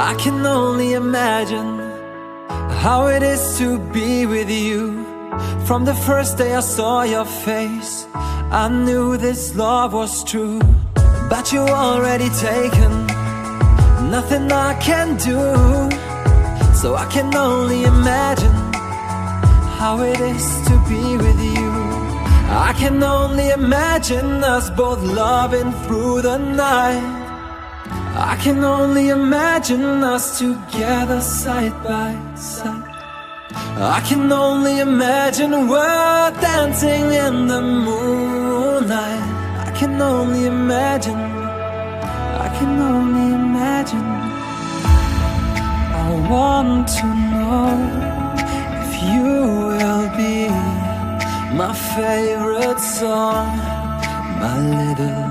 I can only imagine how it is to be with you. From the first day I saw your face, I knew this love was true. But you already taken, nothing I can do. So I can only imagine how it is to be with you. I can only imagine us both loving through the night. I can only imagine us together side by side. I can only imagine we're dancing in the moonlight. I can only imagine, I can only imagine. I want to know if you will be my favorite song, my little